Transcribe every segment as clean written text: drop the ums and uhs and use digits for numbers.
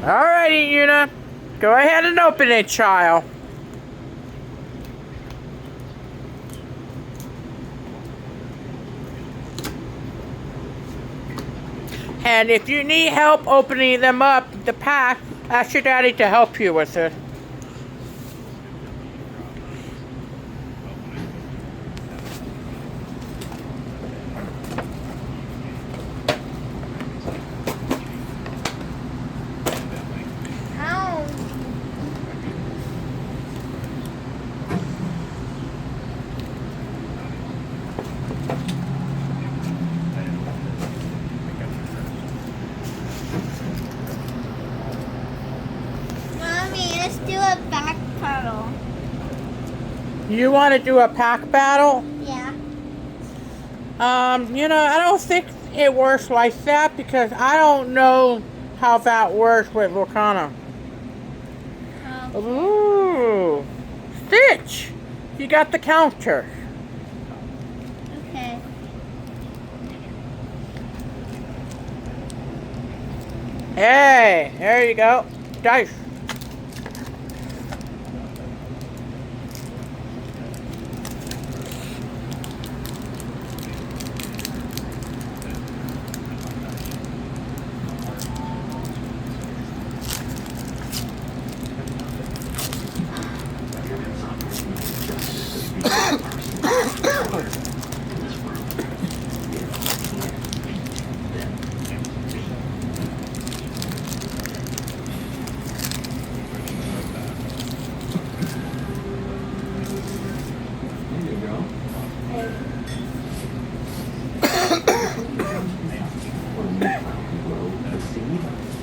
Alrighty, Una. Go ahead and open it, child. And if you need help opening them up, the pack, ask your daddy to help you with it. Let's do a back battle. You want to do a pack battle? Yeah. I don't think it works like that because I don't know how that works with Lorcana. Ooh. Stitch! You got the counter. Okay. Hey, there you go. Dice.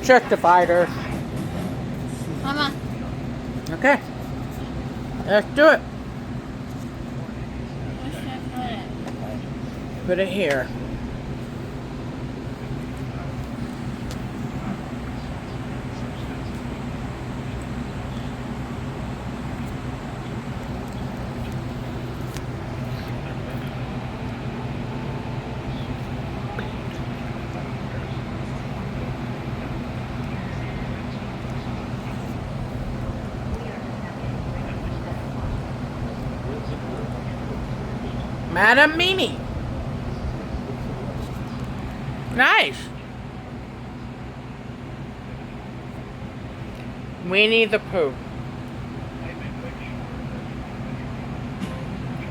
Check the fighter. Mama. Okay. Let's do it. Where should I put it? Put it here. Madam Mimi. Nice. Winnie the Pooh.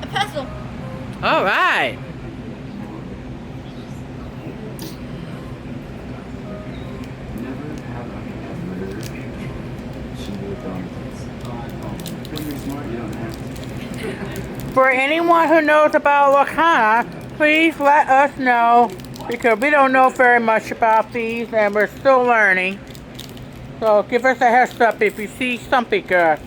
A puzzle. All right. For anyone who knows about Lorcana, please let us know because we don't know very much about these and we're still learning. So give us a heads up if you see something good.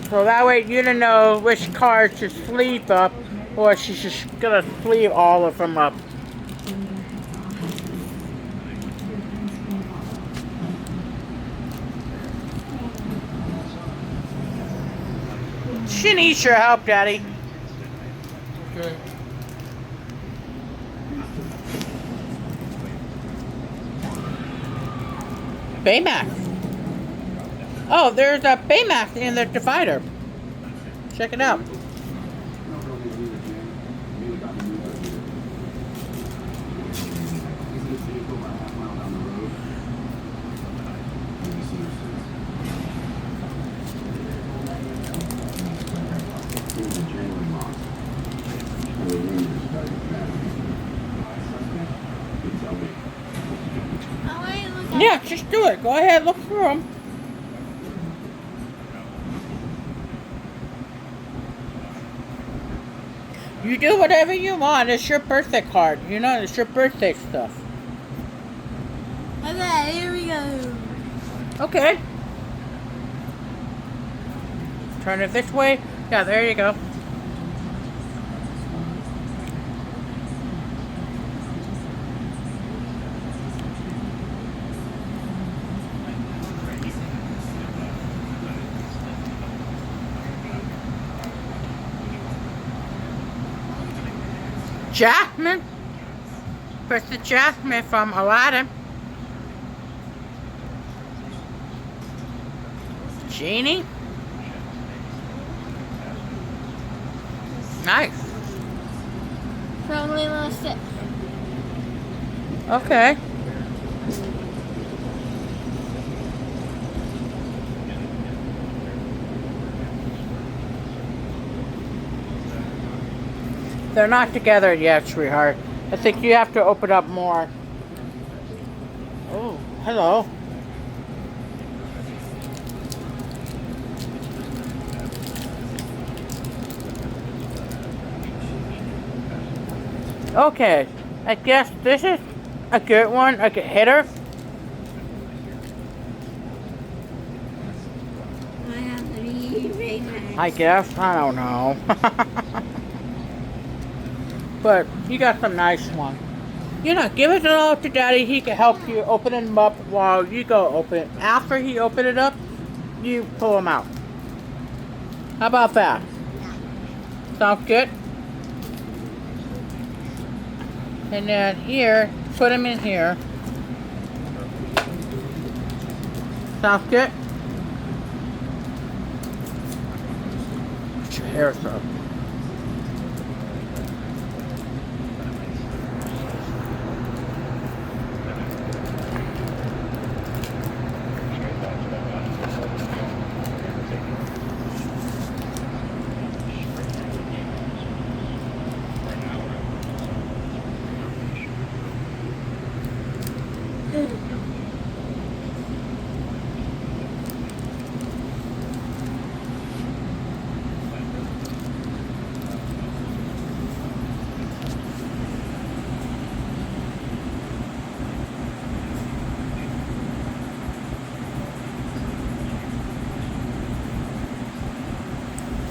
So that way you don't know which card to sleeve up or she's just gonna sleeve all of them up. She needs your help, Daddy. Okay. Baymax. Oh, there's a Baymax in the divider. Check it out. Yeah, just do it. Go ahead, look through them. You do whatever you want. It's your birthday card. You know, it's your birthday stuff. Okay, here we go. Okay. Turn it this way. Yeah, there you go. Jasmine. Press the Jasmine from Aladdin. Genie? Nice. From Lilo 6. Okay. They're not together yet, sweetheart. I think you have to open up more. Oh, hello. Okay, I guess this is a good one, a good hitter. I have 3 big ones. I guess, I don't know. But you got some nice ones. You know, give it all to Daddy. He can help you open them up while you go open it. After he open it up, you pull them out. How about that? Sounds good? And then here, put them in here. Sounds good? Get your hair up.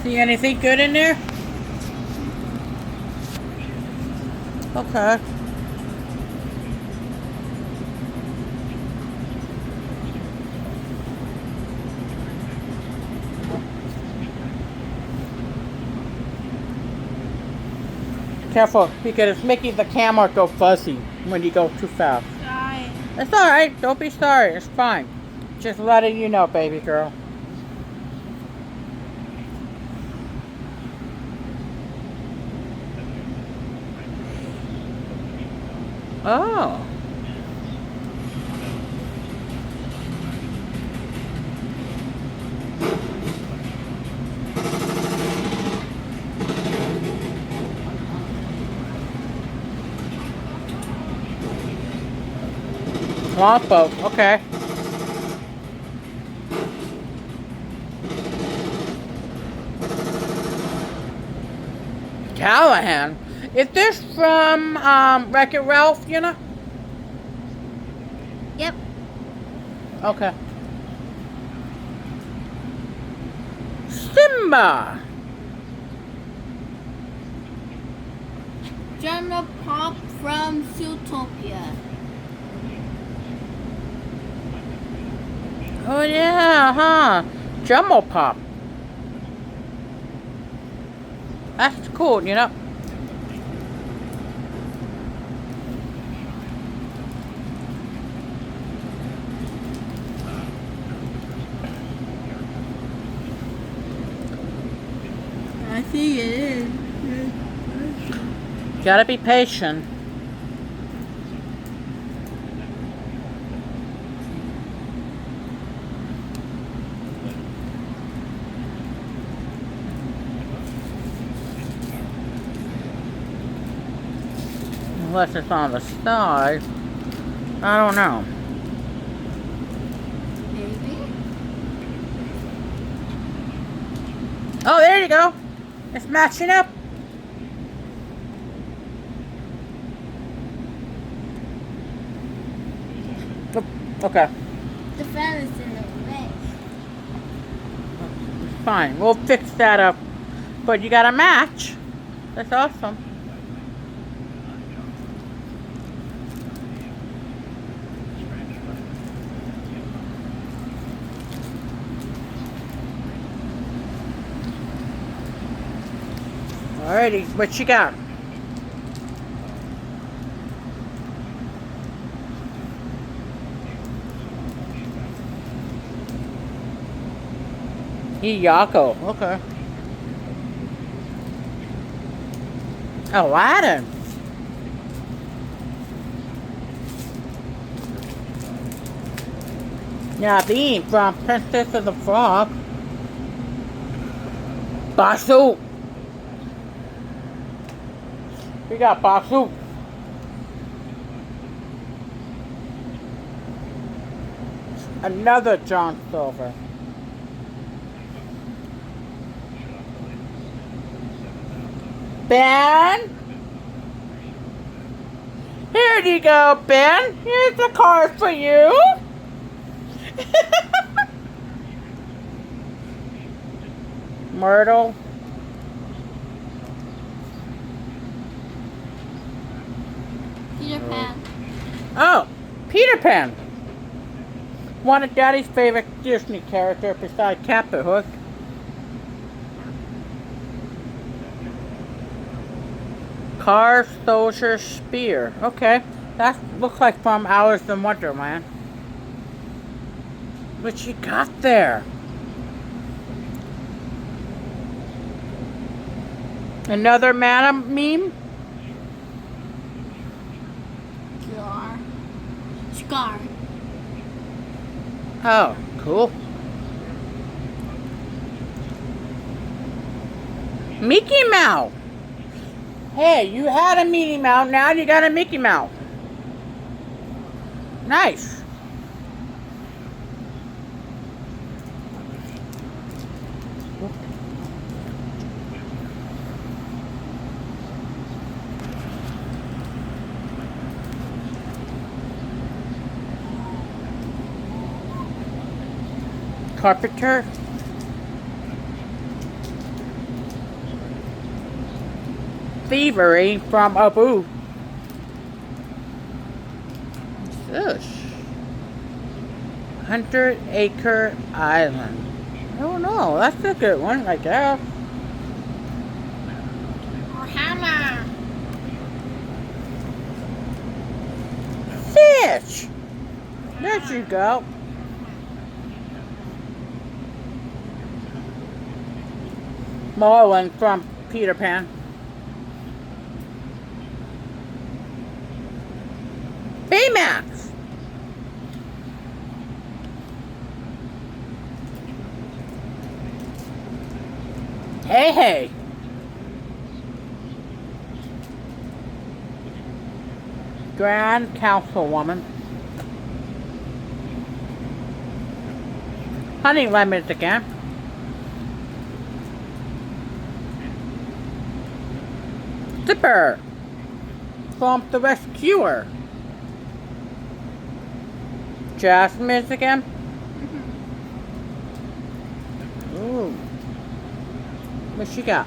See anything good in there? Okay. Careful, because it's making the camera go fuzzy when you go too fast. Sorry. It's alright, don't be sorry, it's fine. Just letting you know, baby girl. Oh. Longboat, okay. Callahan? Is this from Wreck-It Ralph, you know? Yep. Okay. Simba! General Pop from Zootopia. Oh yeah, huh? Jumbo Pop. That's cool, you know? I think it is. Gotta be patient. Unless it's on the side. I don't know. Maybe. Oh, there you go. It's matching up. Oh, okay. The fan is in the way. Fine. We'll fix that up. But you got a match. That's awesome. Alrighty, what you got? Iyako. Okay. Aladdin. Naveen from Princess of the Frog. Basu. We got Basu. Another John Silver. Ben? Here you go, Ben. Here's the card for you. Myrtle. Peter Pan. Oh, Peter Pan. One of Daddy's favorite Disney characters besides Captain Hook. Car Soldier Spear. Okay, that looks like from Alice in Wonderland. What you got there? Another mana meme? Scar. Oh, cool. Mickey Mouse. Hey, you had a Minnie Mouse, now you got a Mickey Mouse. Nice. Carpenter. Thievery from Abu. What's this? 100-Acre Island. I don't know. That's a good one, I guess. Lorcana. Fish. There you go. Marlin from Peter Pan. Baymax. Hey, hey. Grand Councilwoman. Honey lemons again. Zipper from the Rescuer. Jasmine again. Ooh. What she got?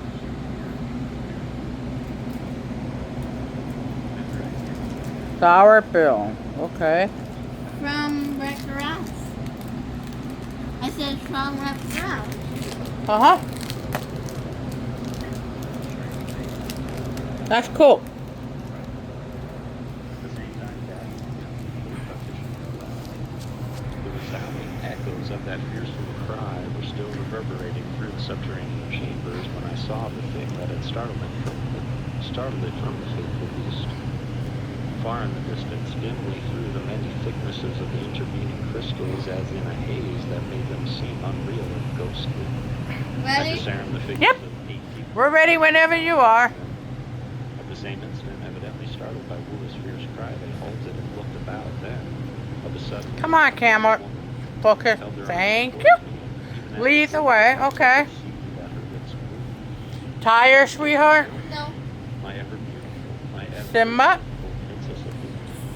Sour Bill. Okay. From Wreck-It Ralph. I said from Wreck-It Ralph. Uh-huh. That's cool. The resounding echoes of that fearsome cry were still reverberating through the subterranean chambers when I saw the thing that had startled it from the fateful beast. Far in the distance, dimly through the many thicknesses of the intervening crystals, as in a haze that made them seem unreal and ghostly. I Ready? discerned the figures Yep. of 8 people. We're ready whenever you are. At the same instant, evidently startled by Woola's fierce cry, they halted and looked about. Then, of a sudden, Come on, camera. Focus. held their arms Thank towards you. me, and even as Lead they the way. did, Okay. I perceived that her lips moved. Tire, sweetheart. No. My ever beautiful, my ever Simba. beautiful princess of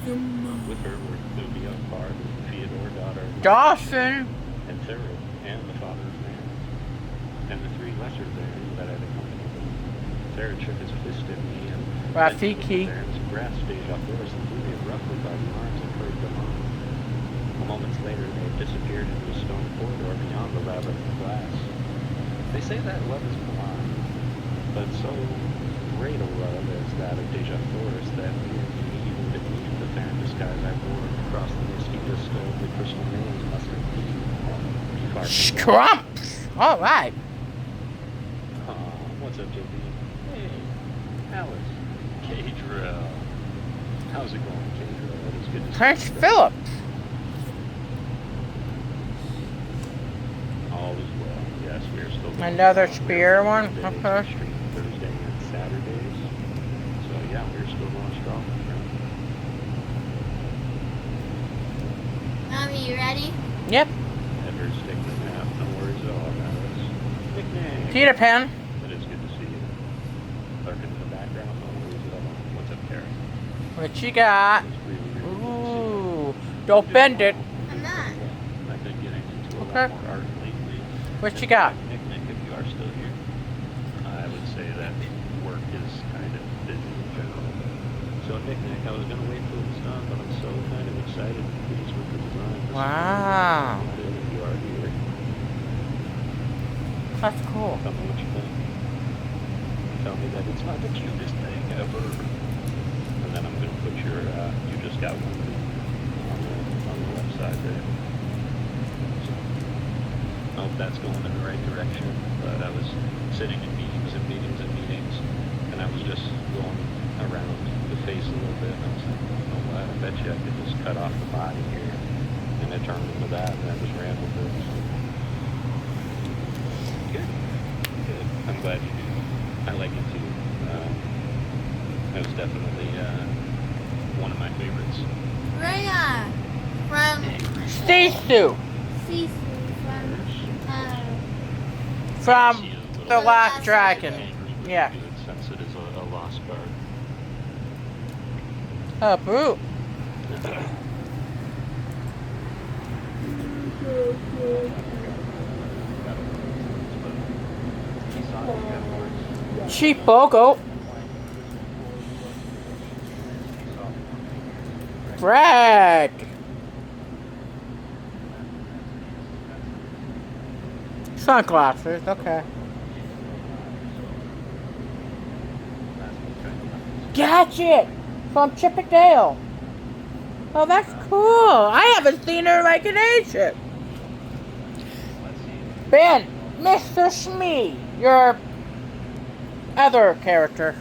Luna. With her were Thuvia, Bard, Theodore, daughter of Dawson. and Thera, and the father of man, and the 3 lesser Therans that had accompanied them. Thera shook his fist at me, and Rafiki. the Therans grasped Deja Flores and Thuvia roughly by the arms and hurried them on. Moments later, they had disappeared into a stone corridor beyond the labyrinth of glass. They say that love is blind, but so great a love as that of Deja Flores that even beneath the fair disguise I wore across the misty disco of the crystal maze must have been far from Scrumps. All right. What's up, JP? Hey, Alice. K-Drill. How's it going, K-Drill? It is good to see Prince you. Philip. All is well. Yes, we are still going Another strong. spear We're one. Mondays, Okay. we stream Thursday and Saturdays. So yeah, we're still going strong, my friend. Mommy, you ready? Yep. Never stick the nap. No worries at all, Alice. Nickname. Peter Pan. It is good to see you. Lurking in the background. No worries at all. What's up, Karen? What you got? It's really, really good to see you. Ooh. Don't bend it. I'm not. I've been getting into a Okay. lot more art lately. What you got? Nick, if you are still here, I would say that work is kind of busy in general. So Nick, I was going to wait till it's done, but I'm so kind of excited and pleased with the design. This is Wow. really good if you are here. That's cool. Tell me what you think. Tell me that it's not the cutest thing ever. And then I'm going to put your, you just got one on the left side there. So, I hope that's going in the right direction. But I was sitting in meetings and meetings and meetings, and I was just going around the face a little bit, and I was like, you know what, I bet you I could just cut off the body here. And it turned into that, and I just ran with it. So. Good. Good. I'm glad you do. I like it too. It was definitely one of my favorites. Rhea from Sisu Sisu from She is a little The bit Last Dragon. angry with Yeah. it since it is a lost card. Oh, boo. Cheap Bogo. Brad. Sunglasses, okay. Gadget from Chippendale. Oh, that's cool. I haven't seen her like an ancient. Ben, Mr. Smee, your other character.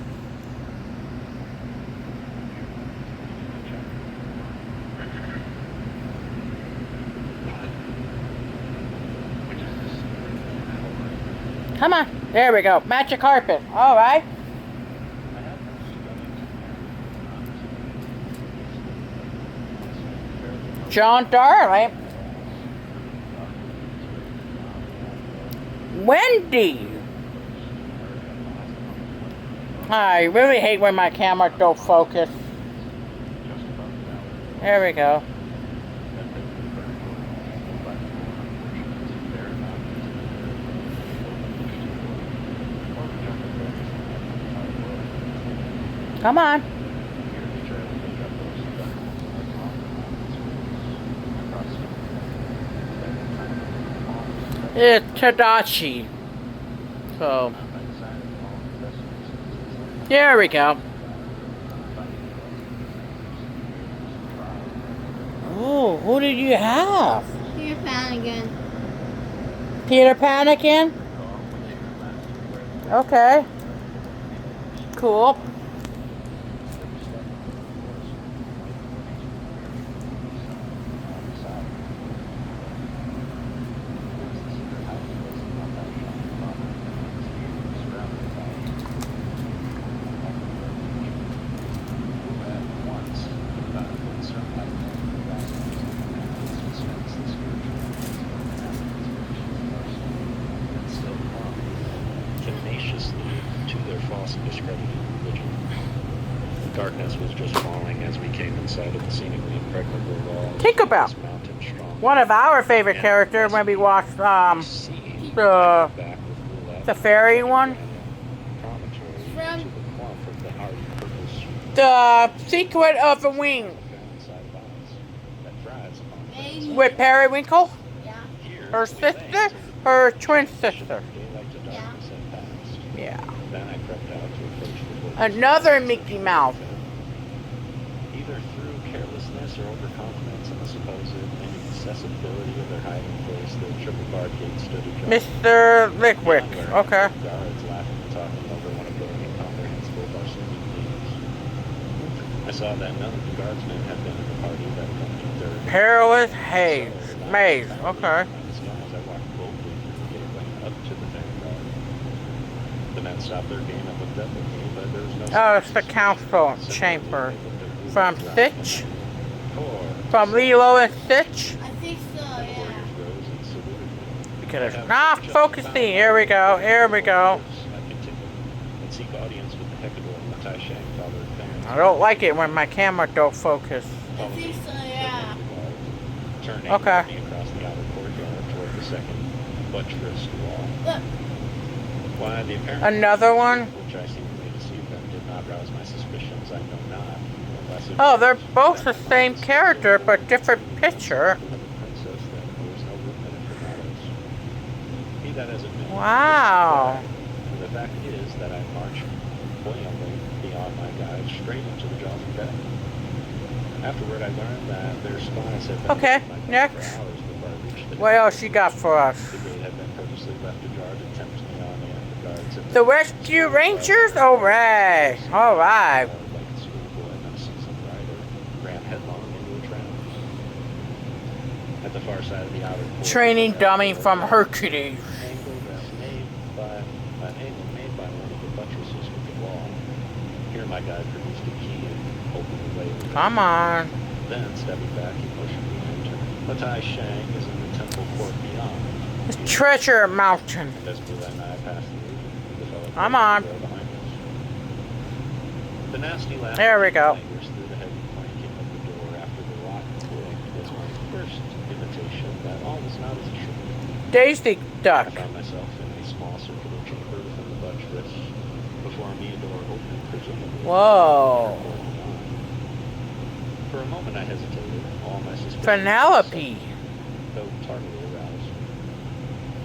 Come on. There we go. Magic carpet. All right. John Darling. Wendy. I really hate when my camera don't focus. There we go. Come on. It's Tadashi. So, there we go. Oh, who did you have? Peter Pan again. Peter Pan again? Okay. Cool. To their false and discredited religion. Darkness was just falling as we came inside of the seemingly impregnable walls. Tinkerbell. This mountain strong. One of our favorite characters when we watched the fairy one. The Secret of the Wing with Periwinkle, Yeah. her sister, her twin sister. Yeah. Yeah. Then I crept out to approach the book. Another Mickey Mouse. Either through carelessness or overconfidence, reliance on the supposed inaccessibility of their hiding place, the triple guard gate stood ajar. Mr. Lickwick. Beyond where Okay. guards laughing and talking over one of their incomprehensible Varsity names. I saw that none of the guardsmen had been in the party that accompanied their Perilous haze. Maze. Okay. As I walked boldly through the gateway up to the vanguard. The men stopped their game and looked up at me, but there was no Oh, it's the sign of council suspicion. chamber. Simply, they looked at From Ruben Stitch? Four. From Lilo and Stitch? I think so, The yeah. warriors rose and saluted me. Because it's not focusing. Here we go. Here we go. I continued and seek audience with the Hecador and Matai Shang father and fans. I don't like it when my camera don't focus. I think so, yeah. Turning Okay. me across the outer courtyard toward the second buttressed wall. Look, Why the apparent Another one? which I seemingly deceived them did not rouse my suspicions, I know not. Unless it Oh, was they're both the same character, but different picture. of the princess that there was no room in it for malice. Be that as it may. Wow. The fact is that I marched buoyantly beyond my guide straight into the jaws of death. Afterward, I learned that their spies had been Okay, my guide next. for hours before I reached the What else you got for us? The gate had been purposely left ajar to tempt me on, and the guards had The Rescue Rangers? Alright. Alright. like a schoolboy and a seasoned rider, ran headlong into a trap. At the far side of the outer court, Training dummy from Hercules. angle made by one of the buttresses with the wall. Here my guide produced a key and opened the way. Come on. Then, stepping back, he motioned me to enter. Matai Shang is in the temple court beyond. It's Treasure Mountain. As Blue and I passed through, the fellow Come on. behind us. The nasty laugh There we go. fingers through the heavy planking of the door after the lock clicked was my first invitation that all was not as it should be. Daisy I Duck. found myself in a small circular chamber within the buttress. Before me, a door opened, presumably. Whoa. For a moment, I hesitated. All my suspicions, Penelope. though tardily aroused.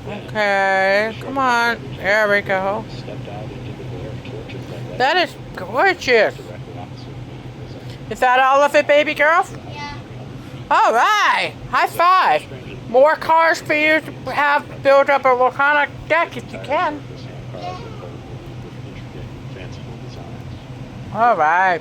Then, Okay. the Come short on. lady There we go. stepped out into the glare of torches that led That is gorgeous. directly opposite me. Is that all of it, baby girl? yeah. Alright. High five. More cars for you to have build up a Lorcana deck if you can. Alright.